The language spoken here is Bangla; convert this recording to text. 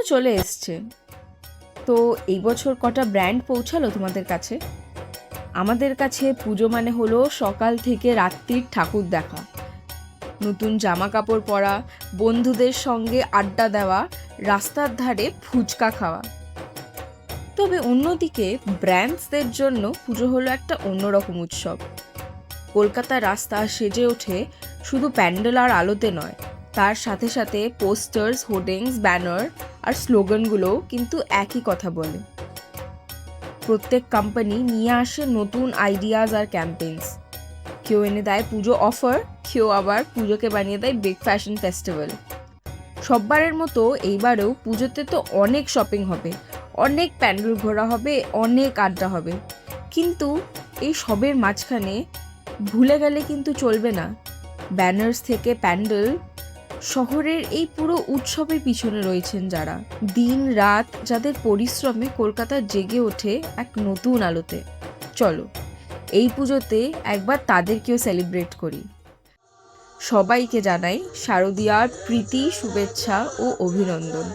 চলে এসছে। তো এই বছর কটা ব্র্যান্ড পৌঁছালো তোমাদের কাছে? আমাদের কাছে পুজো মানে হলো সকাল থেকে রাত্রির ঠাকুর দেখা, নতুন জামা কাপড় পরা, বন্ধুদের সঙ্গে আড্ডা দেওয়া, রাস্তার ধারে ফুচকা খাওয়া। তবে অন্যদিকে ব্র্যান্ডসদের জন্য পুজো হলো একটা অন্যরকম উৎসব। কলকাতার রাস্তা সেজে ওঠে শুধু প্যান্ডেল আর আলোতে নয়, তার সাথে সাথে পোস্টার্স, হোর্ডিংস, ব্যানার আর স্লোগানগুলোও কিন্তু একই কথা বলে। প্রত্যেক কোম্পানি নিয়ে আসে নতুন আইডিয়াস আর ক্যাম্পেইনস। কেউ এনে দেয় পুজো অফার, কেউ আবার পুজোকে বানিয়ে দেয় বিগ ফ্যাশন ফেস্টিভ্যাল। সববারের মতো এইবারেও পুজোতে তো অনেক শপিং হবে, অনেক প্যান্ডেল ঘোরা হবে, অনেক আড্ডা হবে। কিন্তু এই সবের মাঝখানে ভুলে গেলে কিন্তু চলবে না, ব্যানার্স থেকে প্যান্ডেল, শহরের এই পুরো উৎসবের পিছনে রয়েছেন যারা দিন রাত, যাদের পরিশ্রমে কলকাতা জেগে ওঠে এক নতুন আলোতে। চলো এই পুজোতে একবার তাদেরকেও সেলিব্রেট করি। সবাইকে জানাই শারদীয়ার প্রীতি, শুভেচ্ছা ও অভিনন্দন।